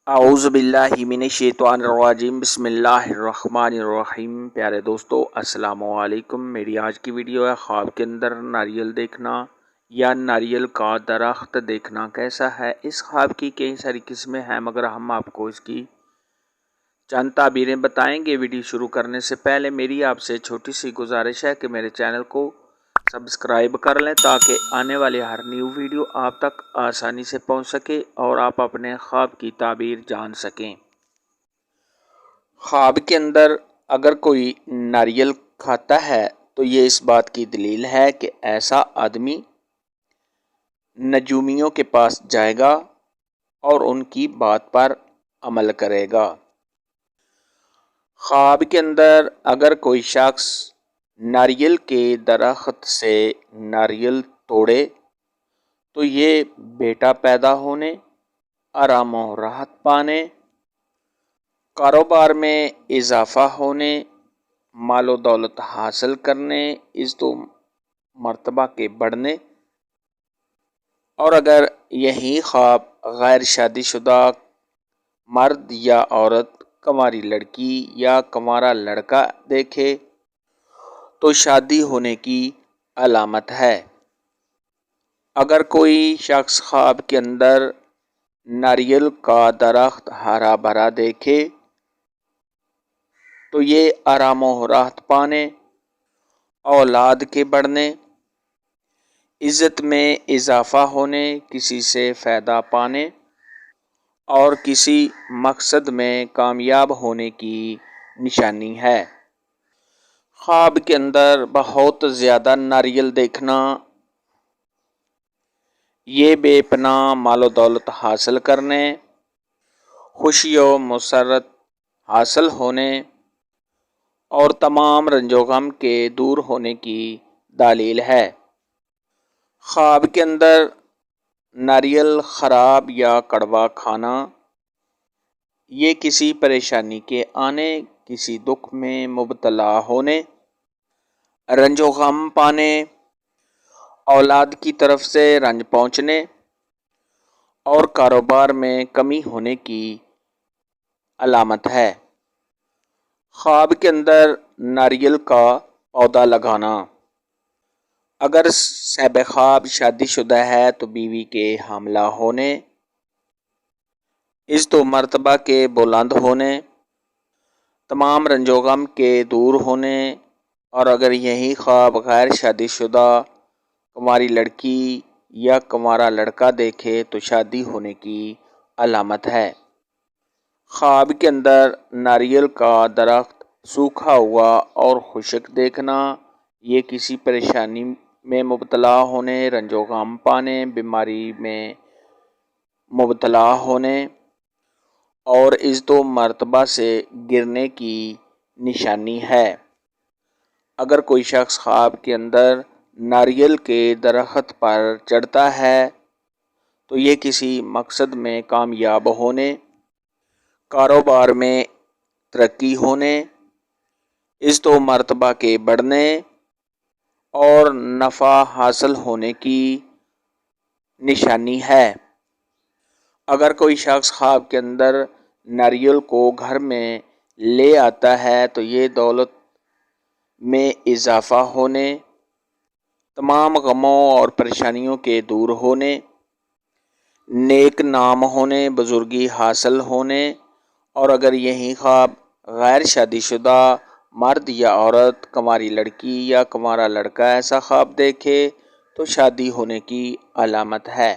اعوذ باللہ من الشیطان الرجیم بسم اللہ الرحمن الرحیم۔ پیارے دوستو السلام علیکم۔ میری آج کی ویڈیو ہے خواب کے اندر ناریل دیکھنا یا ناریل کا درخت دیکھنا کیسا ہے۔ اس خواب کی کئی ساری قسمیں ہیں مگر ہم آپ کو اس کی چند تعبیریں بتائیں گے۔ ویڈیو شروع کرنے سے پہلے میری آپ سے چھوٹی سی گزارش ہے کہ میرے چینل کو سبسکرائب کر لیں تاکہ آنے والی ہر نیو ویڈیو آپ تک آسانی سے پہنچ سکے اور آپ اپنے خواب کی تعبیر جان سکیں۔ خواب کے اندر اگر کوئی ناریل کھاتا ہے تو یہ اس بات کی دلیل ہے کہ ایسا آدمی نجومیوں کے پاس جائے گا اور ان کی بات پر عمل کرے گا۔ خواب کے اندر اگر کوئی شخص ناریل کے درخت سے ناریل توڑے تو یہ بیٹا پیدا ہونے، آرام و راحت پانے، کاروبار میں اضافہ ہونے، مال و دولت حاصل کرنے، عزت و مرتبہ کے بڑھنے، اور اگر یہی خواب غیر شادی شدہ مرد یا عورت، کنواری لڑکی یا کنوارا لڑکا دیکھے تو شادی ہونے کی علامت ہے۔ اگر کوئی شخص خواب کے اندر ناریل کا درخت ہرا بھرا دیکھے تو یہ آرام و راحت پانے، اولاد کے بڑھنے، عزت میں اضافہ ہونے، کسی سے فائدہ پانے اور کسی مقصد میں کامیاب ہونے کی نشانی ہے۔ خواب کے اندر بہت زیادہ ناریل دیکھنا یہ بے پناہ مال و دولت حاصل کرنے، خوشی و مسرت حاصل ہونے اور تمام رنج و غم کے دور ہونے کی دلیل ہے۔ خواب کے اندر ناریل خراب یا کڑوا کھانا یہ کسی پریشانی کے آنے، کسی دکھ میں مبتلا ہونے، رنج و غم پانے، اولاد کی طرف سے رنج پہنچنے اور کاروبار میں کمی ہونے کی علامت ہے۔ خواب کے اندر ناریل کا پودا لگانا اگر صاحب خواب شادی شدہ ہے تو بیوی کے حاملہ ہونے، عزت و مرتبہ کے بلند ہونے، تمام رنج و غم کے دور ہونے، اور اگر یہی خواب غیر شادی شدہ کنواری لڑکی یا کنوارا لڑکا دیکھے تو شادی ہونے کی علامت ہے۔ خواب کے اندر ناریل کا درخت سوکھا ہوا اور خشک دیکھنا یہ کسی پریشانی میں مبتلا ہونے، رنج و غم پانے، بیماری میں مبتلا ہونے اور عزت و مرتبہ سے گرنے کی نشانی ہے۔ اگر کوئی شخص خواب کے اندر ناریل کے درخت پر چڑھتا ہے تو یہ کسی مقصد میں کامیاب ہونے، کاروبار میں ترقی ہونے، عزت و مرتبہ کے بڑھنے اور نفع حاصل ہونے کی نشانی ہے۔ اگر کوئی شخص خواب کے اندر ناریل کو گھر میں لے آتا ہے تو یہ دولت میں اضافہ ہونے، تمام غموں اور پریشانیوں کے دور ہونے، نیک نام ہونے، بزرگی حاصل ہونے، اور اگر یہی خواب غیر شادی شدہ مرد یا عورت، کنواری لڑکی یا کنوارا لڑکا ایسا خواب دیکھے تو شادی ہونے کی علامت ہے۔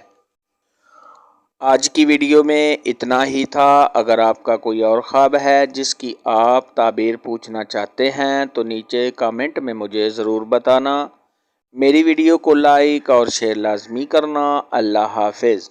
آج کی ویڈیو میں اتنا ہی تھا۔ اگر آپ کا کوئی اور خواب ہے جس کی آپ تعبیر پوچھنا چاہتے ہیں تو نیچے کامنٹ میں مجھے ضرور بتانا۔ میری ویڈیو کو لائک اور شیئر لازمی کرنا۔ اللہ حافظ۔